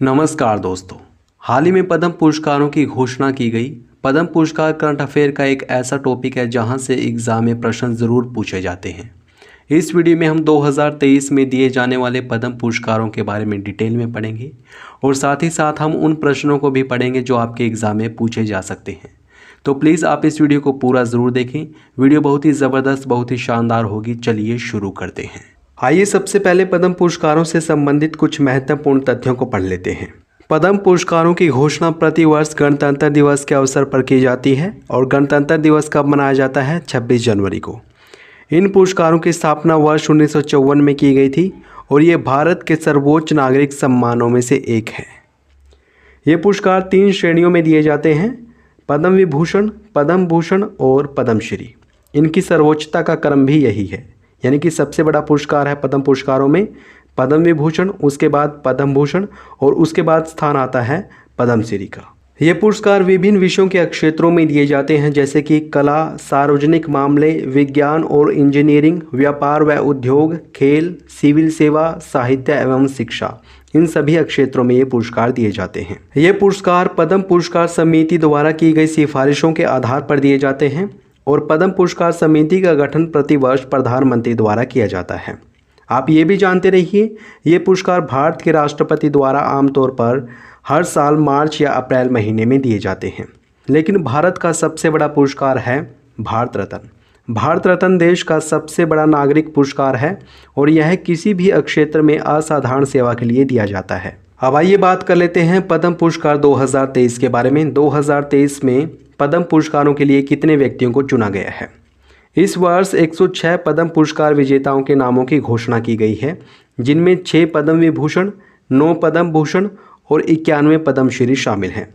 नमस्कार दोस्तों। हाल ही में पद्म पुरस्कारों की घोषणा की गई। पद्म पुरस्कार करंट अफेयर का एक ऐसा टॉपिक है जहां से एग्ज़ाम में प्रश्न ज़रूर पूछे जाते हैं। इस वीडियो में हम 2023 में दिए जाने वाले पद्म पुरस्कारों के बारे में डिटेल में पढ़ेंगे और साथ ही साथ हम उन प्रश्नों को भी पढ़ेंगे जो आपके एग्ज़ाम में पूछे जा सकते हैं। तो प्लीज़ आप इस वीडियो को पूरा ज़रूर देखें। वीडियो बहुत ही ज़बरदस्त, बहुत ही शानदार होगी। चलिए शुरू करते हैं। आइए सबसे पहले पद्म पुरस्कारों से संबंधित कुछ महत्वपूर्ण तथ्यों को पढ़ लेते हैं। पद्म पुरस्कारों की घोषणा प्रतिवर्ष गणतंत्र दिवस के अवसर पर की जाती है और गणतंत्र दिवस कब मनाया जाता है? 26 जनवरी को। इन पुरस्कारों की स्थापना वर्ष 1954 में की गई थी और ये भारत के सर्वोच्च नागरिक सम्मानों में से एक है। ये पुरस्कार 3 श्रेणियों में दिए जाते हैं: पद्म विभूषण, पद्म भूषण और पद्मश्री। इनकी सर्वोच्चता का क्रम भी यही है, यानी कि सबसे बड़ा पुरस्कार है पद्म पुरस्कारों में पद्म विभूषण, उसके बाद पद्म भूषण और उसके बाद स्थान आता है पद्मश्री का। ये पुरस्कार विभिन्न विषयों के क्षेत्रों में दिए जाते हैं, जैसे कि कला, सार्वजनिक मामले, विज्ञान और इंजीनियरिंग, व्यापार व उद्योग, खेल, सिविल सेवा, साहित्य एवं शिक्षा। इन सभी क्षेत्रों में ये पुरस्कार दिए जाते हैं। ये पुरस्कार पद्म पुरस्कार समिति द्वारा की गई सिफारिशों के आधार पर दिए जाते हैं और पद्म पुरस्कार समिति का गठन प्रतिवर्ष प्रधानमंत्री द्वारा किया जाता है। आप ये भी जानते रहिए, ये पुरस्कार भारत के राष्ट्रपति द्वारा आमतौर पर हर साल मार्च या अप्रैल महीने में दिए जाते हैं। लेकिन भारत का सबसे बड़ा पुरस्कार है भारत रत्न। भारत रत्न देश का सबसे बड़ा नागरिक पुरस्कार है और यह किसी भी क्षेत्र में असाधारण सेवा के लिए दिया जाता है। अब आइए बात कर लेते हैं पद्म पुरस्कार 2023 के बारे में। 2023 में पद्म पुरस्कारों के लिए कितने व्यक्तियों को चुना गया है? इस वर्ष 106 पद्म पुरस्कार विजेताओं के नामों की घोषणा की गई है, जिनमें 6 पद्म विभूषण, 9 पद्म भूषण और 91 पद्मश्री शामिल हैं।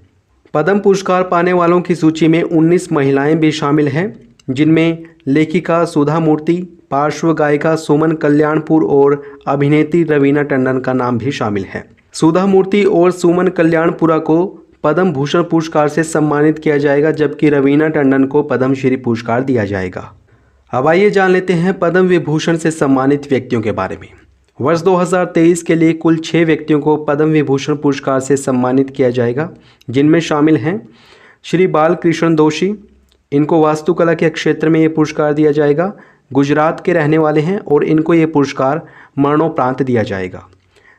पद्म पुरस्कार पाने वालों की सूची में 19 महिलाएं भी शामिल हैं, जिनमें लेखिका सुधा मूर्ति, पार्श्व गायिका सुमन कल्याणपुर और अभिनेत्री रवीना टंडन का नाम भी शामिल है। सुधा मूर्ति और सुमन कल्याणपुरा को पद्म भूषण पुरस्कार से सम्मानित किया जाएगा, जबकि रवीना टंडन को पद्मश्री पुरस्कार दिया जाएगा। अब आइए जान लेते हैं पद्म विभूषण से सम्मानित व्यक्तियों के बारे में। वर्ष 2023 के लिए कुल 6 व्यक्तियों को पद्म विभूषण पुरस्कार से सम्मानित किया जाएगा, जिनमें शामिल हैं श्री बालकृष्ण दोषी। इनको वास्तुकला के क्षेत्र में ये पुरस्कार दिया जाएगा। गुजरात के रहने वाले हैं और इनको ये पुरस्कार मरणोपरांत दिया जाएगा।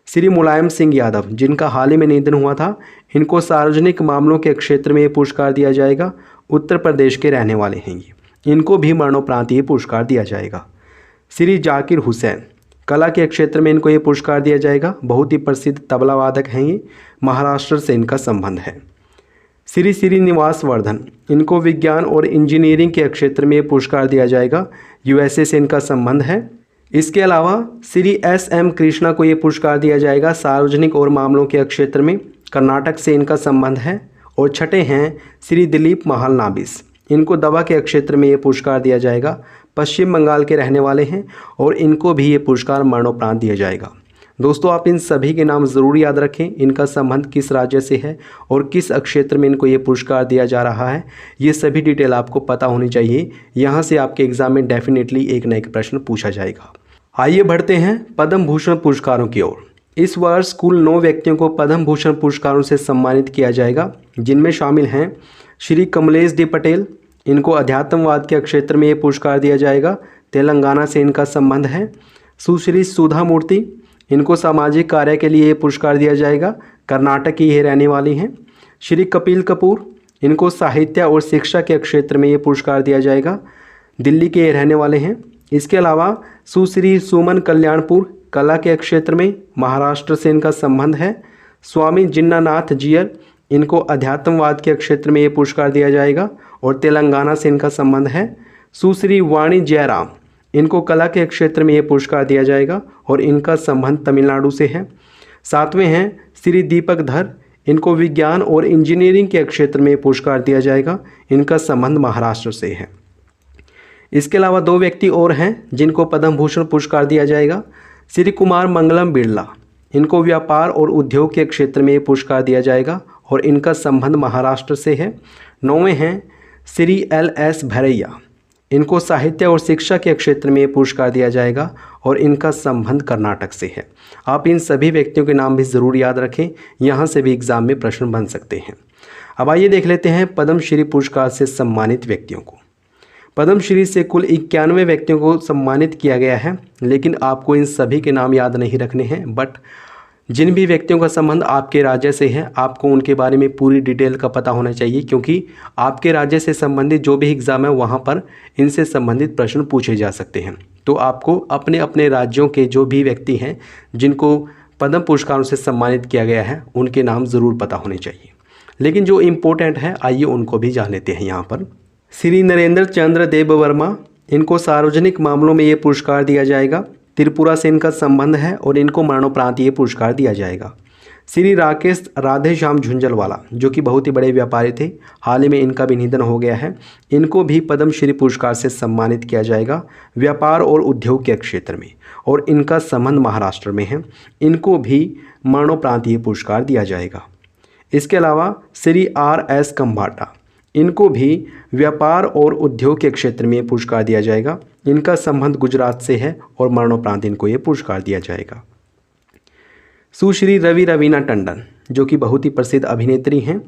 श्री मुलायम सिंह यादव, जिनका हाल ही में निधन हुआ था, इनको सार्वजनिक मामलों के क्षेत्र में ये पुरस्कार दिया जाएगा। उत्तर प्रदेश के रहने वाले हैं ये, इनको भी मरणोपरांत ये पुरस्कार दिया जाएगा। श्री जाकिर हुसैन, कला के क्षेत्र में इनको ये पुरस्कार दिया जाएगा। बहुत ही प्रसिद्ध तबला वादक हैं ये, महाराष्ट्र से इनका संबंध है। श्री श्रीनिवास वर्धन, इनको विज्ञान और इंजीनियरिंग के क्षेत्र में ये पुरस्कार दिया जाएगा। यूएसए से इनका संबंध है। इसके अलावा श्री SM कृष्णा को ये पुरस्कार दिया जाएगा सार्वजनिक और मामलों के क्षेत्र में, कर्नाटक से इनका संबंध है। और छठे हैं श्री दिलीप महालनाबिस, इनको दवा के क्षेत्र में ये पुरस्कार दिया जाएगा। पश्चिम बंगाल के रहने वाले हैं और इनको भी ये पुरस्कार मरणोपरांत दिया जाएगा। दोस्तों, आप इन सभी के नाम ज़रूर याद रखें, इनका संबंध किस राज्य से है और किस क्षेत्र में इनको ये पुरस्कार दिया जा रहा है। ये सभी डिटेल आपको पता होनी चाहिए। यहाँ से आपके एग्जाम में डेफिनेटली एक न एक प्रश्न पूछा जाएगा। आइए बढ़ते हैं पद्म भूषण पुरस्कारों की ओर। इस वर्ष कुल 9 व्यक्तियों को पद्म भूषण पुरस्कारों से सम्मानित किया जाएगा, जिनमें शामिल हैं श्री कमलेश डी पटेल। इनको अध्यात्मवाद के क्षेत्र में ये पुरस्कार दिया जाएगा। तेलंगाना से इनका संबंध है। सुश्री सुधा मूर्ति, इनको सामाजिक कार्य के लिए ये पुरस्कार दिया जाएगा। कर्नाटक की ये रहने वाली हैं। श्री कपिल कपूर, इनको साहित्य और शिक्षा के क्षेत्र में ये पुरस्कार दिया जाएगा। दिल्ली के ये रहने वाले हैं। इसके अलावा सुश्री सुमन कल्याणपुर, कला के क्षेत्र में, महाराष्ट्र से इनका संबंध है। स्वामी जिन्नानाथ जियर, इनको अध्यात्मवाद के क्षेत्र में ये पुरस्कार दिया जाएगा और तेलंगाना से इनका संबंध है। सुश्री वाणी जयराम, इनको कला के क्षेत्र में ये पुरस्कार दिया जाएगा और इनका संबंध तमिलनाडु से है। 7वें हैं श्री दीपक धर, इनको विज्ञान और इंजीनियरिंग के क्षेत्र में ये पुरस्कार दिया जाएगा। इनका संबंध महाराष्ट्र से है। इसके अलावा 2 व्यक्ति और हैं जिनको पद्म भूषण पुरस्कार दिया जाएगा। श्री कुमार मंगलम बिरला, इनको व्यापार और उद्योग के क्षेत्र में ये पुरस्कार दिया जाएगा और इनका संबंध महाराष्ट्र से है। 9वें हैं श्री LS भरैया, इनको साहित्य और शिक्षा के क्षेत्र में ये पुरस्कार दिया जाएगा और इनका संबंध कर्नाटक से है। आप इन सभी व्यक्तियों के नाम भी ज़रूर याद रखें, यहाँ से भी एग्जाम में प्रश्न बन सकते हैं। अब आइए देख लेते हैं पद्मश्री पुरस्कार से सम्मानित व्यक्तियों को। पद्मश्री से कुल 91 व्यक्तियों को सम्मानित किया गया है, लेकिन आपको इन सभी के नाम याद नहीं रखने हैं। बट जिन भी व्यक्तियों का संबंध आपके राज्य से है, आपको उनके बारे में पूरी डिटेल का पता होना चाहिए, क्योंकि आपके राज्य से संबंधित जो भी एग्ज़ाम है वहाँ पर इनसे संबंधित प्रश्न पूछे जा सकते हैं। तो आपको अपने अपने राज्यों के जो भी व्यक्ति हैं जिनको पद्म पुरस्कारों से सम्मानित किया गया है, उनके नाम ज़रूर पता होने चाहिए। लेकिन जो इम्पोर्टेंट है, आइए उनको भी जान लेते हैं। यहाँ पर श्री नरेंद्र चंद्र देव वर्मा, इनको सार्वजनिक मामलों में ये पुरस्कार दिया जाएगा। त्रिपुरा से इनका संबंध है और इनको मरणोपरांत ये पुरस्कार दिया जाएगा। श्री राकेश राधेश्याम झुंझुनवाला, जो कि बहुत ही बड़े व्यापारी थे, हाल ही में इनका भी निधन हो गया है। इनको भी पद्मश्री पुरस्कार से सम्मानित किया जाएगा व्यापार और उद्योग के क्षेत्र में, और इनका संबंध महाराष्ट्र में है। इनको भी मरणोपरांत ये पुरस्कार दिया जाएगा। इसके अलावा श्री R.S. खंबाटा, इनको भी व्यापार और उद्योग के क्षेत्र में पुरस्कार दिया जाएगा। इनका संबंध गुजरात से है और मरणोपरांत इनको ये पुरस्कार दिया जाएगा। सुश्री रवि रवीना टंडन, जो कि बहुत ही प्रसिद्ध अभिनेत्री हैं,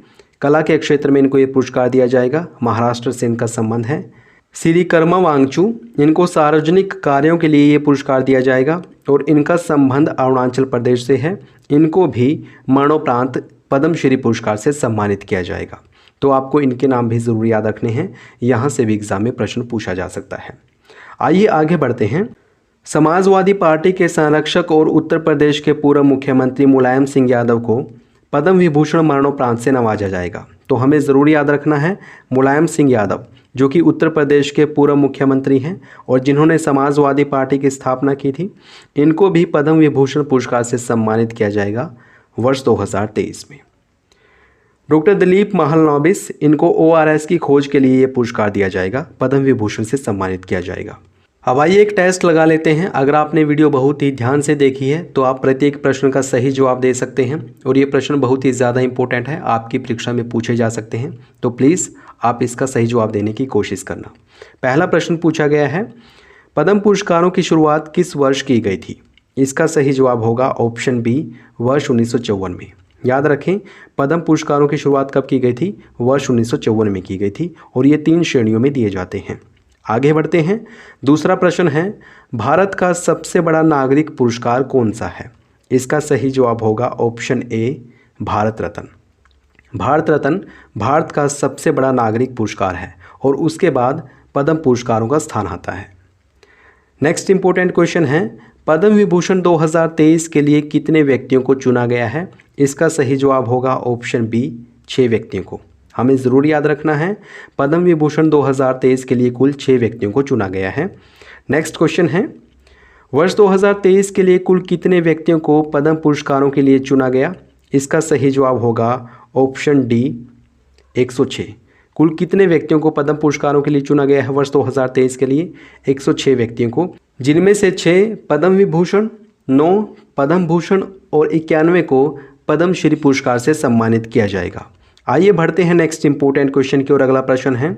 कला के क्षेत्र में इनको ये पुरस्कार दिया जाएगा। महाराष्ट्र से इनका संबंध है। श्री कर्मा वांगचू, इनको सार्वजनिक कार्यों के लिए ये पुरस्कार दिया जाएगा और इनका संबंध अरुणाचल प्रदेश से है। इनको भी मरणोपरांत पद्मश्री पुरस्कार से सम्मानित किया जाएगा। तो आपको इनके नाम भी ज़रूर याद रखने हैं, यहाँ से भी एग्जाम में प्रश्न पूछा जा सकता है। आइए आगे बढ़ते हैं। समाजवादी पार्टी के संरक्षक और उत्तर प्रदेश के पूर्व मुख्यमंत्री मुलायम सिंह यादव को पद्म विभूषण मरणोपरांत से नवाजा जाएगा। तो हमें ज़रूर याद रखना है, मुलायम सिंह यादव, जो कि उत्तर प्रदेश के पूर्व मुख्यमंत्री हैं और जिन्होंने समाजवादी पार्टी की स्थापना की थी, इनको भी पद्म विभूषण पुरस्कार से सम्मानित किया जाएगा वर्ष 2023 में। डॉक्टर दिलीप महालनोबिस, इनको ORS की खोज के लिए ये पुरस्कार दिया जाएगा, पद्म विभूषण से सम्मानित किया जाएगा। अब आइए एक टेस्ट लगा लेते हैं। अगर आपने वीडियो बहुत ही ध्यान से देखी है तो आप प्रत्येक प्रश्न का सही जवाब दे सकते हैं, और ये प्रश्न बहुत ही ज़्यादा इंपॉर्टेंट है, आपकी परीक्षा में पूछे जा सकते हैं। तो प्लीज़ आप इसका सही जवाब देने की कोशिश करना। पहला प्रश्न पूछा गया है, पद्म पुरस्कारों की शुरुआत किस वर्ष की गई थी? इसका सही जवाब होगा ऑप्शन बी, वर्ष 1954 में। याद रखें, पद्म पुरस्कारों की शुरुआत कब की गई थी? वर्ष 1954 में की गई थी, और ये 3 श्रेणियों में दिए जाते हैं। आगे बढ़ते हैं। दूसरा प्रश्न है, भारत का सबसे बड़ा नागरिक पुरस्कार कौन सा है? इसका सही जवाब होगा ऑप्शन ए, भारत रत्न। भारत रत्न भारत का सबसे बड़ा नागरिक पुरस्कार है, और उसके बाद पद्म पुरस्कारों का स्थान आता है। नेक्स्ट इंपॉर्टेंट क्वेश्चन है, पद्म विभूषण 2023 के लिए कितने व्यक्तियों को चुना गया है? इसका सही जवाब होगा ऑप्शन बी, 6 व्यक्तियों को। हमें ज़रूर याद रखना है, पद्म विभूषण 2023 के लिए कुल 6 व्यक्तियों को चुना गया है। नेक्स्ट क्वेश्चन है, वर्ष 2023 के लिए कुल कितने व्यक्तियों को पद्म पुरस्कारों के लिए चुना गया? इसका सही जवाब होगा ऑप्शन डी, 106। कुल कितने व्यक्तियों को पद्म पुरस्कारों के लिए चुना गया है वर्ष 2023 के लिए? 106 व्यक्तियों को, जिनमें से 6 पद्म विभूषण, 9 पद्म भूषण और 91 को पद्मश्री पुरस्कार से सम्मानित किया जाएगा। आइए बढ़ते हैं नेक्स्ट इंपॉर्टेंट क्वेश्चन की ओर। अगला प्रश्न है,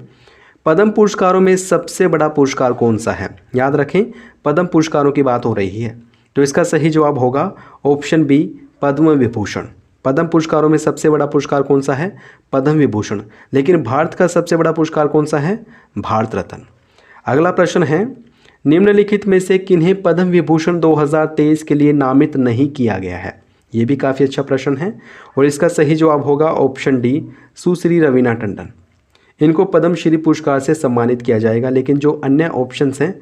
पद्म पुरस्कारों में सबसे बड़ा पुरस्कार कौन सा है? याद रखें, पद्म पुरस्कारों की बात हो रही है, तो इसका सही जवाब होगा ऑप्शन बी, पद्म विभूषण। पद्म पुरस्कारों में सबसे बड़ा पुरस्कार कौन सा है? पद्म विभूषण। लेकिन भारत का सबसे बड़ा पुरस्कार कौन सा है? भारत रत्न। अगला प्रश्न है, निम्नलिखित में से किन्हें पद्म विभूषण 2023 के लिए नामित नहीं किया गया है? ये भी काफ़ी अच्छा प्रश्न है, और इसका सही जवाब होगा ऑप्शन डी, सुश्री रवीना टंडन। इनको पद्मश्री पुरस्कार से सम्मानित किया जाएगा, लेकिन जो अन्य ऑप्शंस हैं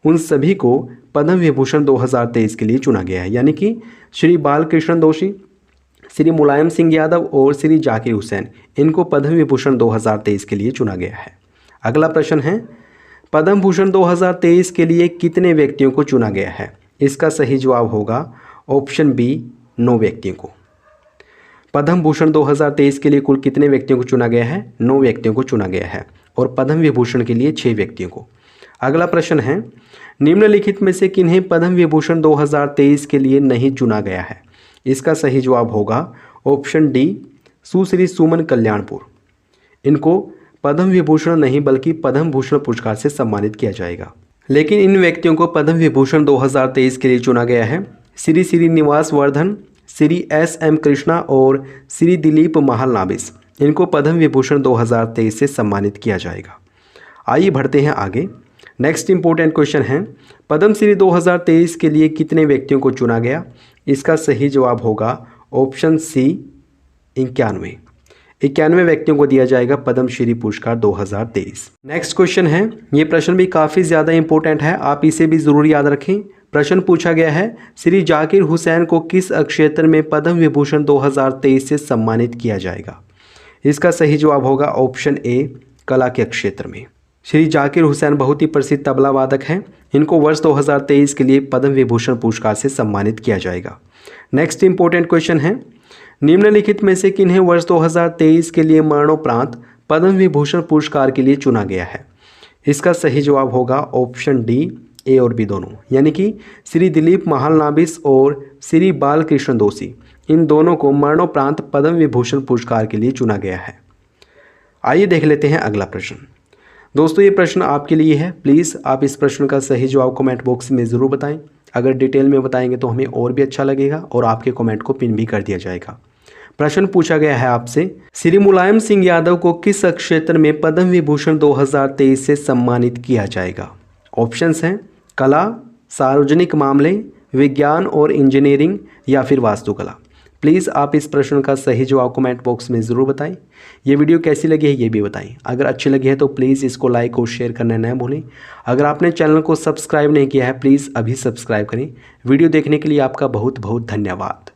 उन सभी को पद्म विभूषण 2023 के लिए चुना गया है, यानी कि श्री बालकृष्ण दोषी, श्री मुलायम सिंह यादव और श्री जाकिर हुसैन, इनको पद्म विभूषण 2023 के लिए चुना गया है। अगला प्रश्न है, पद्म भूषण 2023 के लिए कितने व्यक्तियों को चुना गया है? इसका सही जवाब होगा ऑप्शन बी, 9 व्यक्तियों को। पद्म भूषण 2023 के लिए कुल कितने व्यक्तियों को चुना गया है? 9 व्यक्तियों को चुना गया है, और पद्म विभूषण के लिए 6 व्यक्तियों को। अगला प्रश्न है, निम्नलिखित में से किन्हें पद्म विभूषण 2023 के लिए नहीं चुना गया है? इसका सही जवाब होगा ऑप्शन डी, सुश्री सुमन कल्याणपुर। इनको पद्म विभूषण नहीं बल्कि पद्म भूषण पुरस्कार से सम्मानित किया जाएगा। लेकिन इन व्यक्तियों को पद्म विभूषण 2023 के लिए चुना गया है। श्री श्रीनिवास वर्धन, श्री SM कृष्णा और श्री दिलीप महालनाबिस, इनको पद्म विभूषण 2023 से सम्मानित किया जाएगा। आइए बढ़ते हैं आगे। नेक्स्ट इंपॉर्टेंट क्वेश्चन है, पद्मश्री 2023 के लिए कितने व्यक्तियों को चुना गया? इसका सही जवाब होगा ऑप्शन सी 91 व्यक्तियों को दिया जाएगा पद्मश्री पुरस्कार 2023। नेक्स्ट क्वेश्चन है, ये प्रश्न भी काफ़ी ज़्यादा इंपॉर्टेंट है, आप इसे भी ज़रूर याद रखें। प्रश्न पूछा गया है, श्री जाकिर हुसैन को किस क्षेत्र में पद्म विभूषण 2023 से सम्मानित किया जाएगा? इसका सही जवाब होगा ऑप्शन ए कला के क्षेत्र में। श्री जाकिर हुसैन बहुत ही प्रसिद्ध तबला वादक हैं, इनको वर्ष 2023 के लिए पद्म विभूषण पुरस्कार से सम्मानित किया जाएगा। नेक्स्ट इंपॉर्टेंट क्वेश्चन है, निम्नलिखित में से किन्हें वर्ष 2023 के लिए मरणोपरांत पद्म विभूषण पुरस्कार के लिए चुना गया है? इसका सही जवाब होगा ऑप्शन डी ए और बी दोनों, यानी कि श्री दिलीप महालनाबिस और श्री बालकृष्ण दोषी, इन दोनों को मरणोपरांत पद्म विभूषण पुरस्कार के लिए चुना गया है। आइए देख लेते हैं अगला प्रश्न। दोस्तों ये प्रश्न आपके लिए है, प्लीज़ आप इस प्रश्न का सही जवाब कमेंट बॉक्स में ज़रूर बताएं। अगर डिटेल में बताएंगे तो हमें और भी अच्छा लगेगा और आपके कमेंट को पिन भी कर दिया जाएगा। प्रश्न पूछा गया है आपसे, श्री मुलायम सिंह यादव को किस क्षेत्र में पद्म विभूषण 2023 से सम्मानित किया जाएगा? ऑप्शंस हैं कला, सार्वजनिक मामले, विज्ञान और इंजीनियरिंग या फिर वास्तुकला। प्लीज़ आप इस प्रश्न का सही जवाब कमेंट बॉक्स में ज़रूर बताएं। ये वीडियो कैसी लगी है ये भी बताएं। अगर अच्छी लगी है तो प्लीज़ इसको लाइक और शेयर करना न भूलें। अगर आपने चैनल को सब्सक्राइब नहीं किया है प्लीज़ अभी सब्सक्राइब करें। वीडियो देखने के लिए आपका बहुत बहुत धन्यवाद।